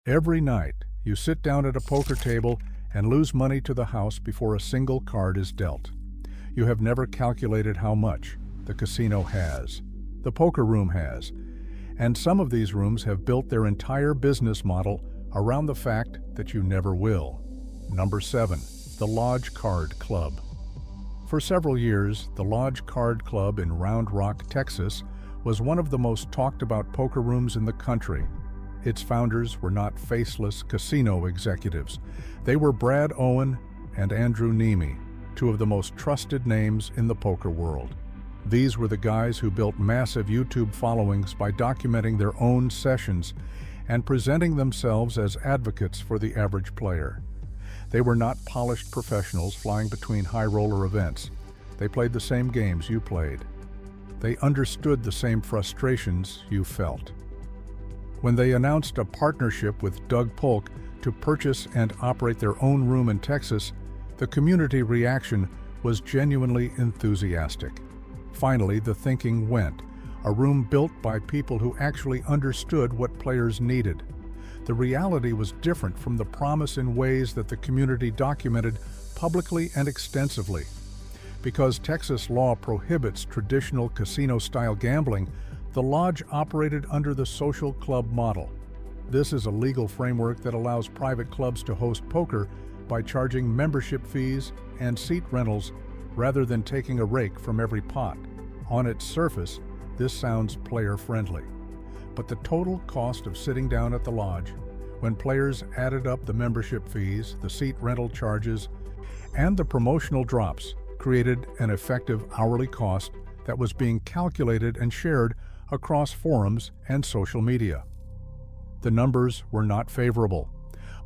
Every night, you sit down at a poker table and lose money to the house before a single card is dealt. You have never calculated how much the casino has, the poker room has, and some of these rooms have built their entire business model around the fact that you never will. Number 7. The Lodge Card Club. For several years, the Lodge Card Club in Round Rock, Texas, was one of the most talked about poker rooms in the country. Its founders were not faceless casino executives. They were Brad Owen and Andrew Neeme, two of the most trusted names in the poker world. These were the guys who built massive YouTube followings by documenting their own sessions and presenting themselves as advocates for the average player. They were not polished professionals flying between high-roller events. They played the same games you played. They understood the same frustrations you felt. When they announced a partnership with Doug Polk to purchase and operate their own room in Texas, the community reaction was genuinely enthusiastic. Finally, the thinking went, a room built by people who actually understood what players needed. The reality was different from the promise in ways that the community documented publicly and extensively. Because Texas law prohibits traditional casino-style gambling, the lodge operated under the social club model. This is a legal framework that allows private clubs to host poker by charging membership fees and seat rentals rather than taking a rake from every pot. On its surface, this sounds player-friendly. But the total cost of sitting down at the lodge, when players added up the membership fees, the seat rental charges, and the promotional drops, created an effective hourly cost that was being calculated and shared across forums and social media. The numbers were not favorable.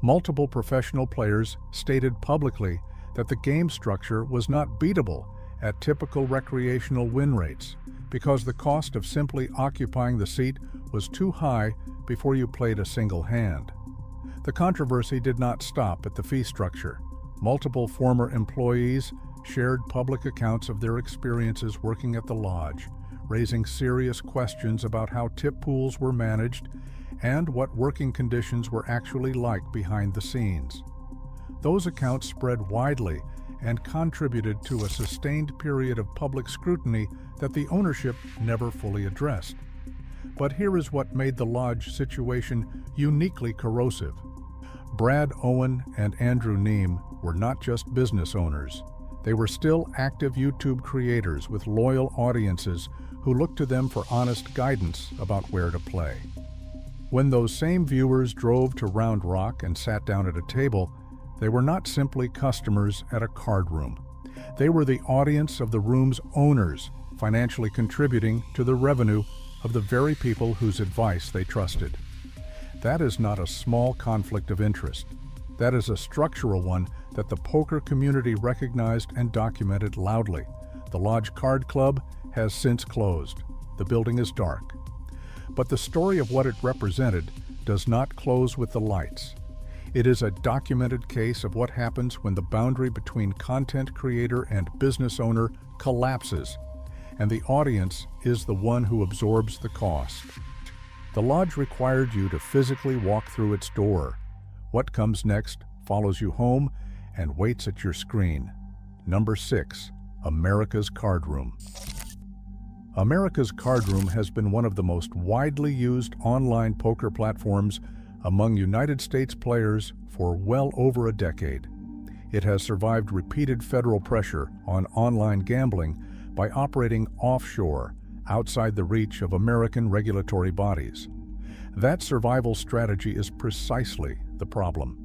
Multiple professional players stated publicly that the game structure was not beatable at typical recreational win rates because the cost of simply occupying the seat was too high before you played a single hand. The controversy did not stop at the fee structure. Multiple former employees shared public accounts of their experiences working at the lodge, raising serious questions about how tip pools were managed and what working conditions were actually like behind the scenes. Those accounts spread widely and contributed to a sustained period of public scrutiny that the ownership never fully addressed. But here is what made the lodge situation uniquely corrosive. Brad Owen and Andrew Neeme were not just business owners. They were still active YouTube creators with loyal audiences who looked to them for honest guidance about where to play. When those same viewers drove to Round Rock and sat down at a table, they were not simply customers at a card room. They were the audience of the room's owners, financially contributing to the revenue of the very people whose advice they trusted. That is not a small conflict of interest. That is a structural one that the poker community recognized and documented loudly. The Lodge Card Club has since closed. The building is dark. But the story of what it represented does not close with the lights. It is a documented case of what happens when the boundary between content creator and business owner collapses, and the audience is the one who absorbs the cost. The lodge required you to physically walk through its door. What comes next follows you home and waits at your screen. Number 6. America's Card Room. America's Card Room has been one of the most widely used online poker platforms among United States players for well over a decade. It has survived repeated federal pressure on online gambling by operating offshore, outside the reach of American regulatory bodies. That survival strategy is precisely the problem.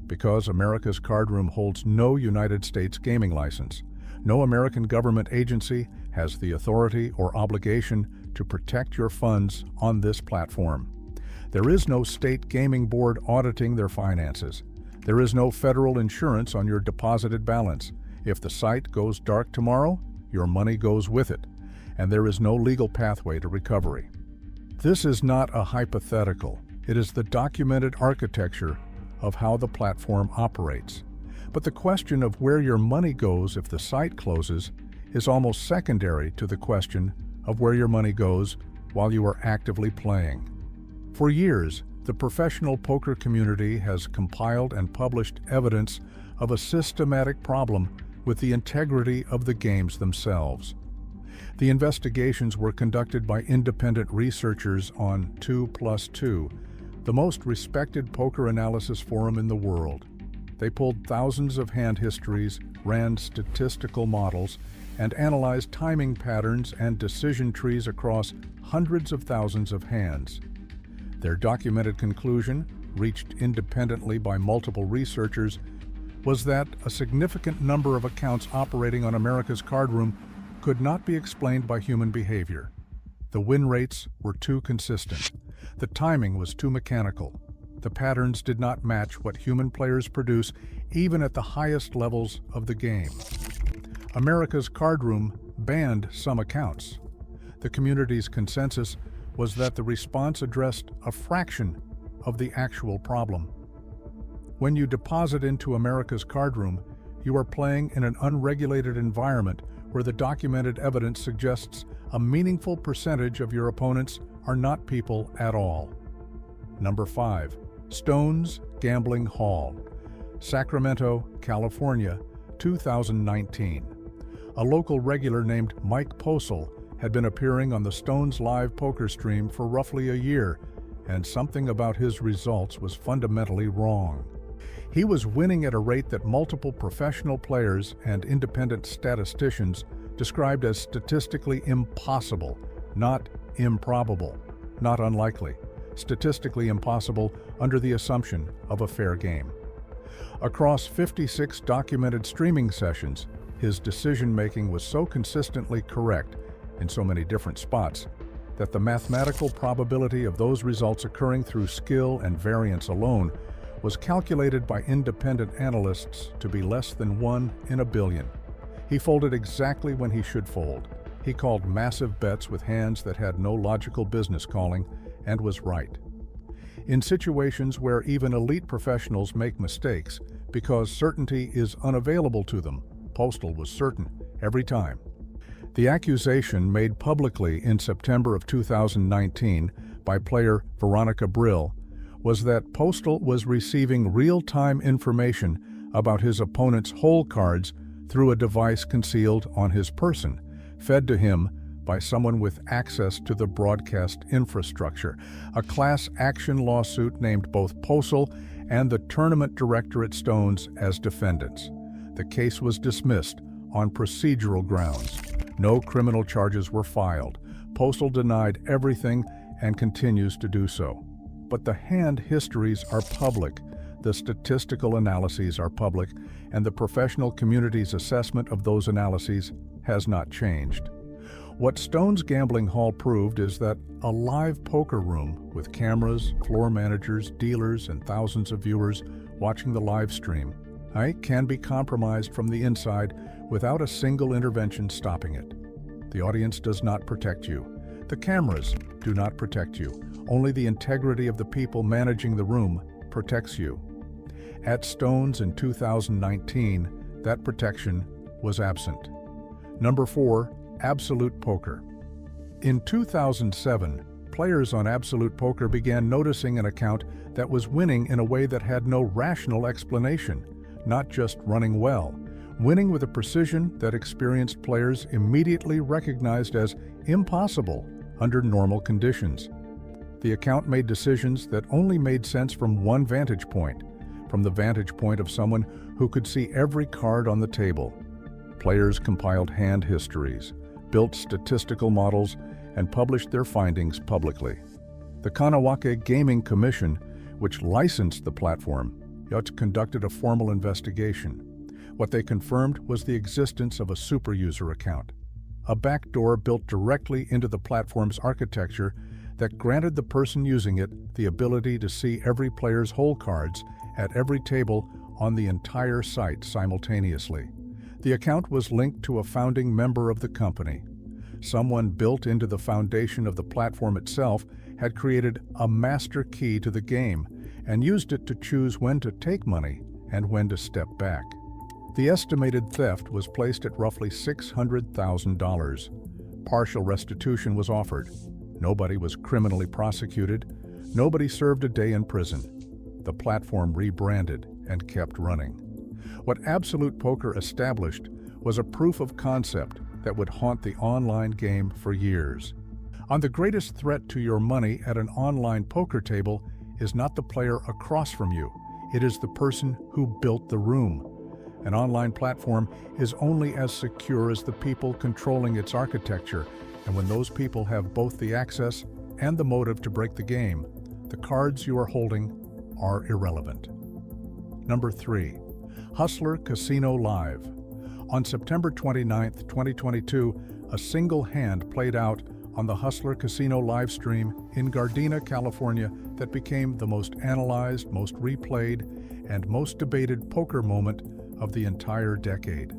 Because America's Card Room holds no United States gaming license, no American government agency has the authority or obligation to protect your funds on this platform. There is no state gaming board auditing their finances. There is no federal insurance on your deposited balance. If the site goes dark tomorrow, your money goes with it, and there is no legal pathway to recovery. This is not a hypothetical. It is the documented architecture of how the platform operates. But the question of where your money goes if the site closes is almost secondary to the question of where your money goes while you are actively playing. For years, The professional poker community has compiled and published evidence of a systematic problem with the integrity of the games themselves. The investigations were conducted by independent researchers on 2+2, the most respected poker analysis forum in the world. They pulled thousands of hand histories, ran statistical models, and analyzed timing patterns and decision trees across hundreds of thousands of hands. Their documented conclusion, reached independently by multiple researchers, was that a significant number of accounts operating on America's Card Room could not be explained by human behavior. The win rates were too consistent. The timing was too mechanical. The patterns did not match what human players produce even at the highest levels of the game. America's Card Room banned some accounts. The community's consensus was that the response addressed a fraction of the actual problem. When you deposit into America's Card Room, you are playing in an unregulated environment where the documented evidence suggests a meaningful percentage of your opponents are not people at all. Number 5. Stones Gambling Hall, Sacramento, California, 2019. A local regular named Mike Posel had been appearing on the Stones live poker stream for roughly a year, and something about his results was fundamentally wrong. He was winning at a rate that multiple professional players and independent statisticians described as statistically impossible, not improbable, not unlikely, statistically impossible under the assumption of a fair game. Across 56 documented streaming sessions, his decision-making was so consistently correct in so many different spots that the mathematical probability of those results occurring through skill and variance alone was calculated by independent analysts to be less than 1 in a billion. He folded exactly when he should fold. He called massive bets with hands that had no logical business calling, and was right. In situations where even elite professionals make mistakes because certainty is unavailable to them, Posel was certain every time. The accusation made publicly in September of 2019 by player Veronica Brill was that Posel was receiving real-time information about his opponent's hole cards through a device concealed on his person, fed to him by someone with access to the broadcast infrastructure. A class action lawsuit named both Posel and the tournament director at Stones as defendants. The case was dismissed on procedural grounds. No criminal charges were filed. Posel denied everything and continues to do so. But the hand histories are public, the statistical analyses are public, and the professional community's assessment of those analyses has not changed. What Stones Gambling Hall proved is that a live poker room with cameras, floor managers, dealers, and thousands of viewers watching the live stream can be compromised from the inside without a single intervention stopping it. The audience does not protect you. The cameras do not protect you. Only the integrity of the people managing the room protects you. At Stones in 2019, that protection was absent. Number 4. Absolute Poker. In 2007, players on Absolute Poker began noticing an account that was winning in a way that had no rational explanation, not just running well, winning with a precision that experienced players immediately recognized as impossible under normal conditions. The account made decisions that only made sense from one vantage point, from the vantage point of someone who could see every card on the table. Players compiled hand histories, built statistical models, and published their findings publicly. The Kahnawake Gaming Commission, which licensed the platform, conducted a formal investigation. What they confirmed was the existence of a superuser account, a backdoor built directly into the platform's architecture that granted the person using it the ability to see every player's hole cards at every table on the entire site simultaneously. The account was linked to a founding member of the company. Someone built into the foundation of the platform itself had created a master key to the game and used it to choose when to take money and when to step back. The estimated theft was placed at roughly $600,000. Partial restitution was offered. Nobody was criminally prosecuted. Nobody served a day in prison. The platform rebranded and kept running. What Absolute Poker established was a proof of concept that would haunt the online game for years. On the greatest threat to your money at an online poker table is not the player across from you, it is the person who built the room. An online platform is only as secure as the people controlling its architecture, and when those people have both the access and the motive to break the game, the cards you are holding are irrelevant. Number 3. Hustler Casino Live. On September 29, 2022, a single hand played out on the Hustler Casino live stream in Gardena, California that became the most analyzed, most replayed, and most debated poker moment of the entire decade.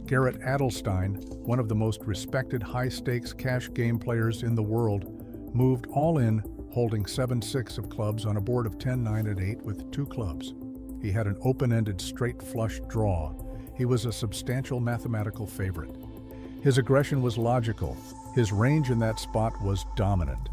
Garrett Adelstein, one of the most respected high-stakes cash game players in the world, moved all in, holding 7-6 of clubs on a board of 10, 9, and 8 with 2 clubs. He had an open-ended straight flush draw. He was a substantial mathematical favorite. His aggression was logical. His range in that spot was dominant.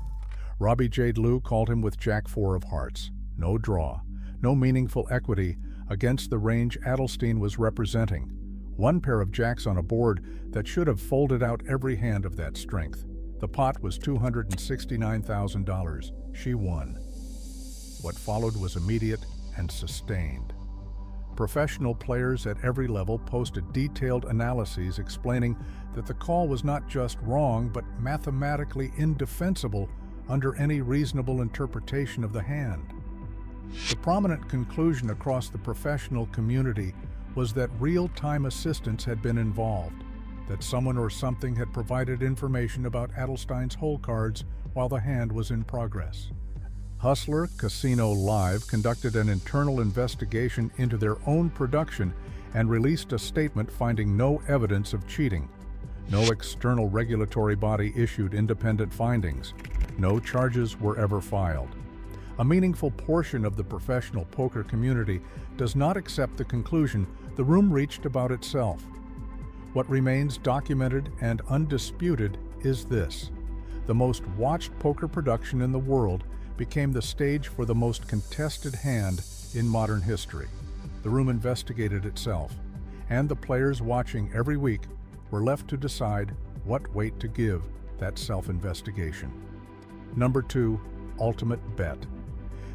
Robbie Jade Liu called him with Jack-4 of hearts. No draw, no meaningful equity against the range Adelstein was representing. One pair of jacks on a board that should have folded out every hand of that strength. The pot was $269,000. She won. What followed was immediate and sustained. Professional players at every level posted detailed analyses explaining that the call was not just wrong, but mathematically indefensible under any reasonable interpretation of the hand. The prominent conclusion across the professional community was that real-time assistance had been involved, that someone or something had provided information about Adelstein's hole cards while the hand was in progress. Hustler Casino Live conducted an internal investigation into their own production and released a statement finding no evidence of cheating. No external regulatory body issued independent findings. No charges were ever filed. A meaningful portion of the professional poker community does not accept the conclusion the room reached about itself. What remains documented and undisputed is this: the most watched poker production in the world became the stage for the most contested hand in modern history. The room investigated itself, and the players watching every week were left to decide what weight to give that self-investigation. Number 2, Ultimate Bet.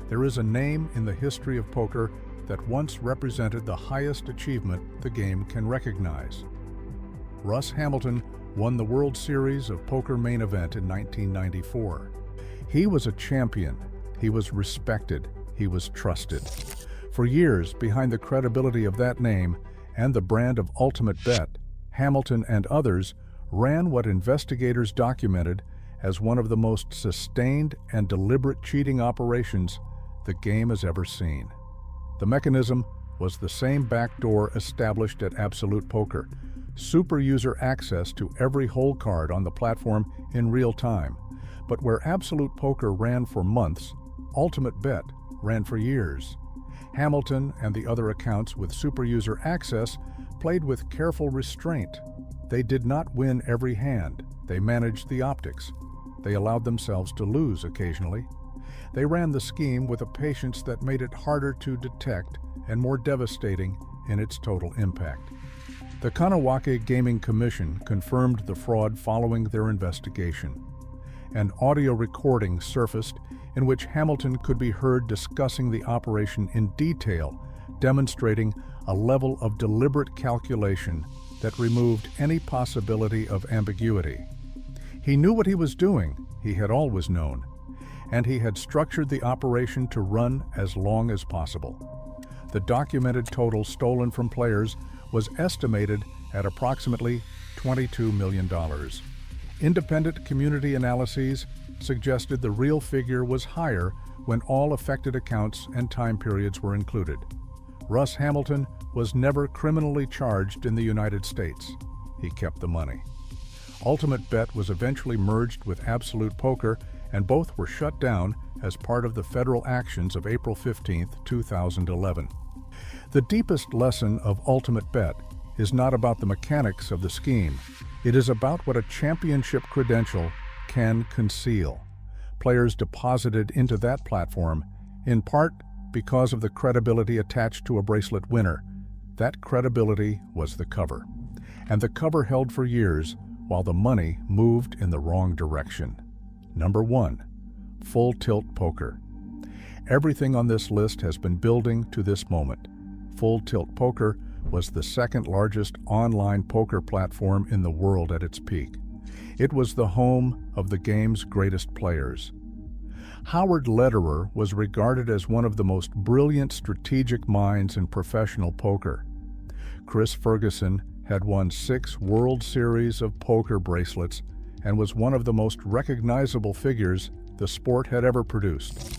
There is a name in the history of poker that once represented the highest achievement the game can recognize. Russ Hamilton won the World Series of Poker main event in 1994. He was a champion, he was respected, he was trusted. For years, behind the credibility of that name and the brand of Ultimate Bet, Hamilton and others ran what investigators documented as one of the most sustained and deliberate cheating operations the game has ever seen. The mechanism was the same backdoor established at Absolute Poker: super user access to every hole card on the platform in real time. But where Absolute Poker ran for months, Ultimate Bet ran for years. Hamilton and the other accounts with super user access played with careful restraint. They did not win every hand. They managed the optics. They allowed themselves to lose occasionally. They ran the scheme with a patience that made it harder to detect and more devastating in its total impact. The Kahnawake Gaming Commission confirmed the fraud following their investigation. An audio recording surfaced in which Hamilton could be heard discussing the operation in detail, demonstrating a level of deliberate calculation that removed any possibility of ambiguity. He knew what he was doing, he had always known, and he had structured the operation to run as long as possible. The documented total stolen from players was estimated at approximately $22 million. Independent community analyses suggested the real figure was higher when all affected accounts and time periods were included. Russ Hamilton was never criminally charged in the United States. He kept the money. Ultimate Bet was eventually merged with Absolute Poker, and both were shut down as part of the federal actions of April 15, 2011. The deepest lesson of Ultimate Bet is not about the mechanics of the scheme. It is about what a championship credential can conceal. Players deposited into that platform, in part because of the credibility attached to a bracelet winner. That credibility was the cover. And the cover held for years while the money moved in the wrong direction. Number 1. Full Tilt Poker. Everything on this list has been building to this moment. Full Tilt Poker was the second largest online poker platform in the world at its peak. It was the home of the game's greatest players. Howard Lederer was regarded as one of the most brilliant strategic minds in professional poker. Chris Ferguson had won 6 World Series of Poker bracelets and was one of the most recognizable figures the sport had ever produced.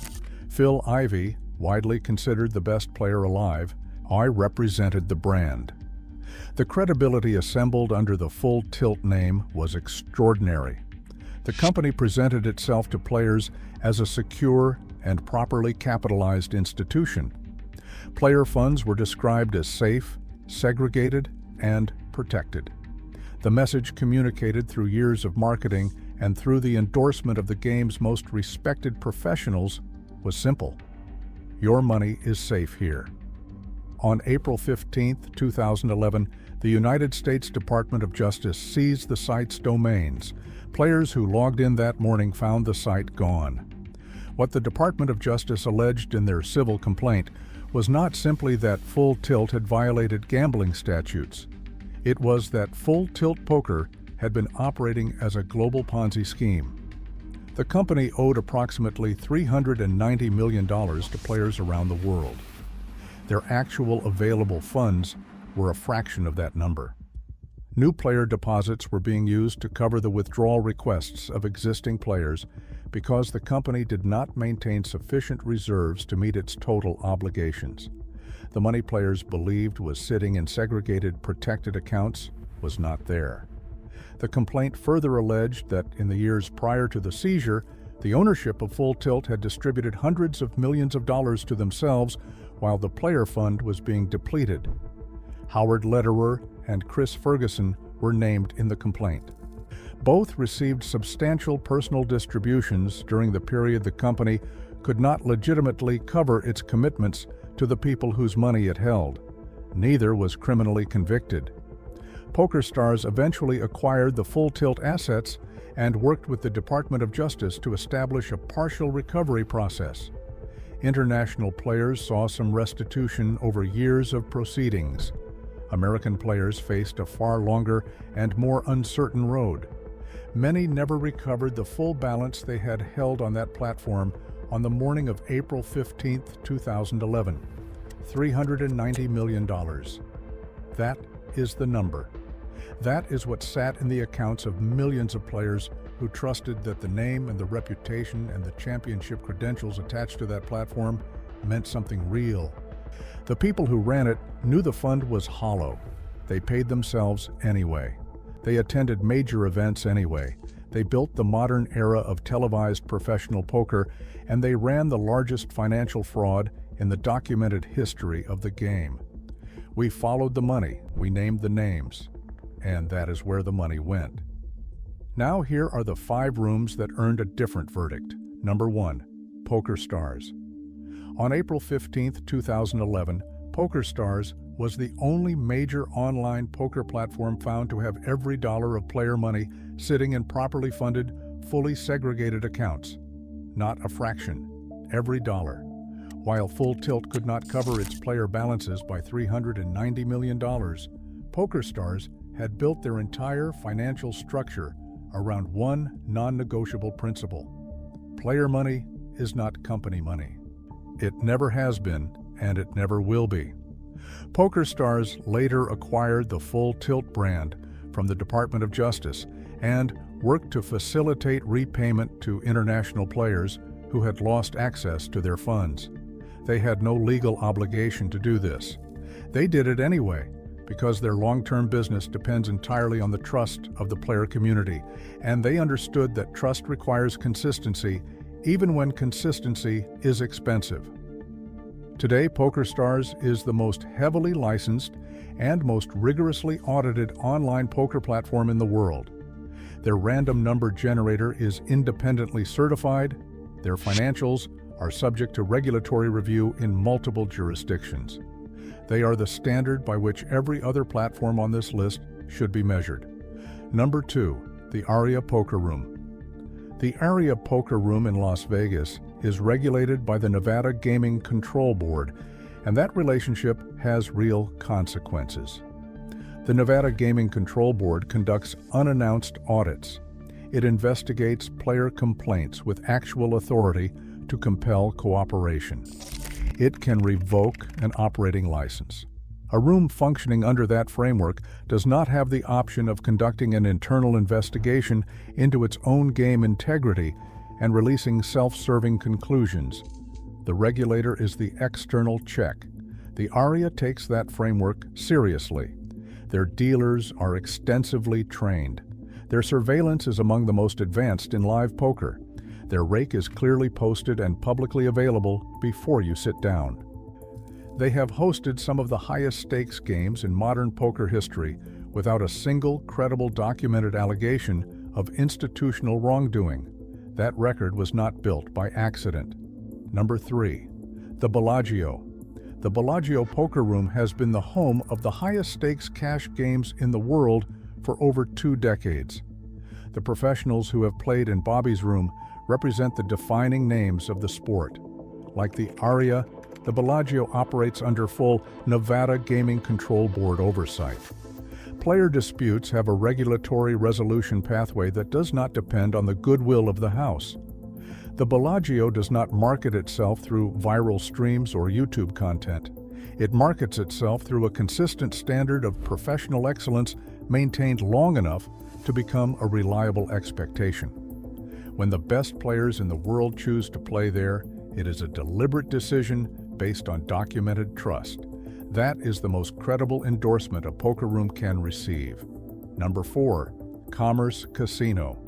Phil Ivey, widely considered the best player alive, represented the brand. The credibility assembled under the Full Tilt name was extraordinary. The company presented itself to players as a secure and properly capitalized institution. Player funds were described as safe, segregated, and protected. The message communicated through years of marketing and through the endorsement of the game's most respected professionals was simple. Your money is safe here. On April 15, 2011, the United States Department of Justice seized the site's domains. Players who logged in that morning found the site gone. What the Department of Justice alleged in their civil complaint was not simply that Full Tilt had violated gambling statutes. It was that Full Tilt Poker had been operating as a global Ponzi scheme. The company owed approximately $390 million to players around the world. Their actual available funds were a fraction of that number. New player deposits were being used to cover the withdrawal requests of existing players because the company did not maintain sufficient reserves to meet its total obligations. The money players believed was sitting in segregated, protected accounts was not there. The complaint further alleged that in the years prior to the seizure, the ownership of Full Tilt had distributed hundreds of millions of dollars to themselves while the player fund was being depleted. Howard Lederer and Chris Ferguson were named in the complaint. Both received substantial personal distributions during the period the company could not legitimately cover its commitments to the people whose money it held. Neither was criminally convicted. PokerStars eventually acquired the Full Tilt assets and worked with the Department of Justice to establish a partial recovery process. International players saw some restitution over years of proceedings. American players faced a far longer and more uncertain road. Many never recovered the full balance they had held on that platform on the morning of April 15, 2011. $390 million. That is the number. That is what sat in the accounts of millions of players who trusted that the name and the reputation and the championship credentials attached to that platform meant something real. The people who ran it knew the fund was hollow. They paid themselves anyway. They attended major events anyway. They built the modern era of televised professional poker, and they ran the largest financial fraud in the documented history of the game. We followed the money, we named the names, and that is where the money went. Now here are the 5 rooms that earned a different verdict. Number 1, PokerStars. On April 15, 2011, PokerStars was the only major online poker platform found to have every dollar of player money sitting in properly funded, fully segregated accounts. Not a fraction. Every dollar. While Full Tilt could not cover its player balances by $390 million, PokerStars had built their entire financial structure around one non-negotiable principle. Player money is not company money. It never has been, and it never will be. PokerStars later acquired the Full Tilt brand from the Department of Justice and worked to facilitate repayment to international players who had lost access to their funds. They had no legal obligation to do this. They did it anyway, because their long-term business depends entirely on the trust of the player community, and they understood that trust requires consistency, even when consistency is expensive. Today, PokerStars is the most heavily licensed and most rigorously audited online poker platform in the world. Their random number generator is independently certified, Their financials are subject to regulatory review in multiple jurisdictions. They are the standard by which every other platform on this list should be measured. Number 2, the Aria Poker Room. The Aria Poker Room in Las Vegas is regulated by the Nevada Gaming Control Board, and that relationship has real consequences. The Nevada Gaming Control Board conducts unannounced audits. It investigates player complaints with actual authority to compel cooperation. It can revoke an operating license. A room functioning under that framework does not have the option of conducting an internal investigation into its own game integrity and releasing self-serving conclusions. The regulator is the external check. The Aria takes that framework seriously. Their dealers are extensively trained. Their surveillance is among the most advanced in live poker. Their rake is clearly posted and publicly available before you sit down. They have hosted some of the highest stakes games in modern poker history without a single credible documented allegation of institutional wrongdoing. That record was not built by accident. Number 3, the Bellagio. The Bellagio Poker Room has been the home of the highest stakes cash games in the world for over 2 decades. The professionals who have played in Bobby's Room represent the defining names of the sport. Like the Aria, the Bellagio operates under full Nevada Gaming Control Board oversight. Player disputes have a regulatory resolution pathway that does not depend on the goodwill of the house. The Bellagio does not market itself through viral streams or YouTube content. It markets itself through a consistent standard of professional excellence maintained long enough to become a reliable expectation. When the best players in the world choose to play there, it is a deliberate decision based on documented trust. That is the most credible endorsement a poker room can receive. Number 4, Commerce Casino.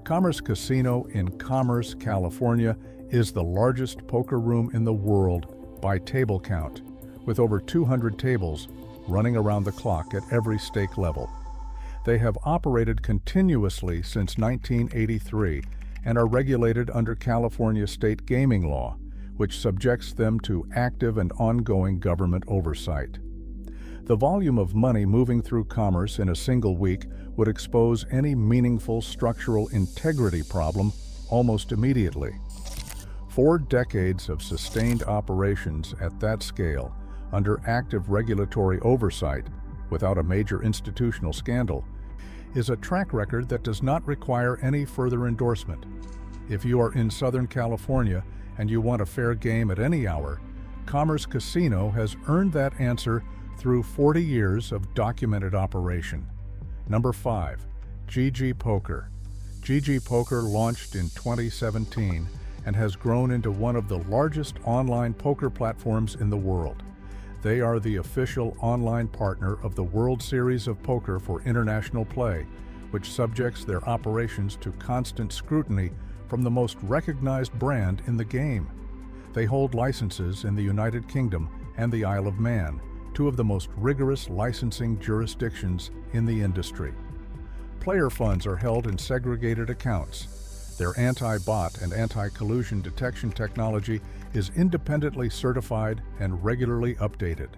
Commerce Casino in Commerce, California is the largest poker room in the world by table count, with over 200 tables running around the clock at every stake level. They have operated continuously since 1983 and are regulated under California state gaming law, which subjects them to active and ongoing government oversight. The volume of money moving through Commerce in a single week would expose any meaningful structural integrity problem almost immediately. 4 decades of sustained operations at that scale, under active regulatory oversight, without a major institutional scandal, is a track record that does not require any further endorsement. If you are in Southern California and you want a fair game at any hour, Commerce Casino has earned that answer through 40 years of documented operation. Number 5, GG Poker. GG Poker launched in 2017 and has grown into one of the largest online poker platforms in the world. They are the official online partner of the World Series of Poker for international play, which subjects their operations to constant scrutiny from the most recognized brand in the game. They hold licenses in the United Kingdom and the Isle of Man, 2 of the most rigorous licensing jurisdictions in the industry. Player funds are held in segregated accounts. Their anti-bot and anti-collusion detection technology is independently certified and regularly updated.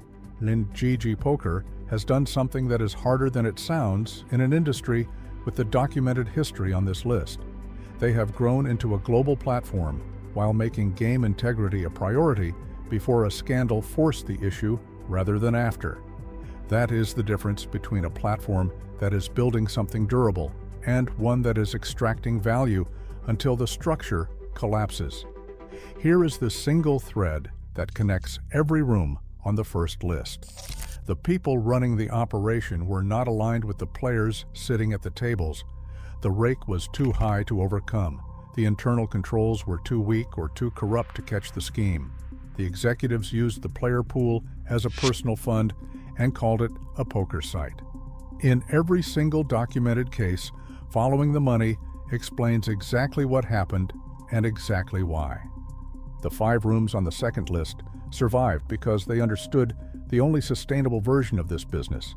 GG Poker has done something that is harder than it sounds in an industry with the documented history on this list. They have grown into a global platform while making game integrity a priority before a scandal forced the issue rather than after. That is the difference between a platform that is building something durable and one that is extracting value until the structure collapses. Here is the single thread that connects every room on the first list. The people running the operation were not aligned with the players sitting at the tables. The rake was too high to overcome. The internal controls were too weak or too corrupt to catch the scheme. The executives used the player pool as a personal fund and called it a poker site. In every single documented case, following the money explains exactly what happened and exactly why. The 5 rooms on the second list survived because they understood the only sustainable version of this business.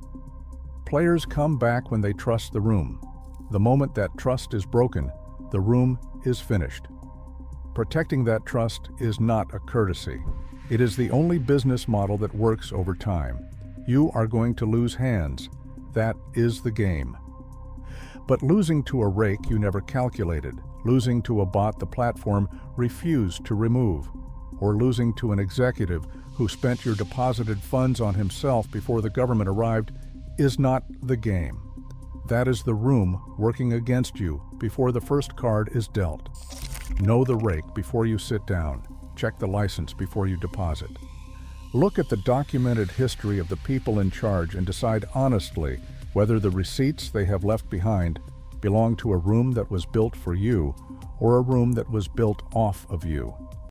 Players come back when they trust the room. The moment that trust is broken, the room is finished. protecting that trust is not a courtesy. It is the only business model that works over time. You are going to lose hands. That is the game. But losing to a rake you never calculated, losing to a bot the platform refused to remove, or losing to an executive who spent your deposited funds on himself before the government arrived is not the game. That is the room working against you before the first card is dealt. Know the rake before you sit down. Check the license before you deposit. Look at the documented history of the people in charge and decide honestly whether the receipts they have left behind belong to a room that was built for you or a room that was built off of you.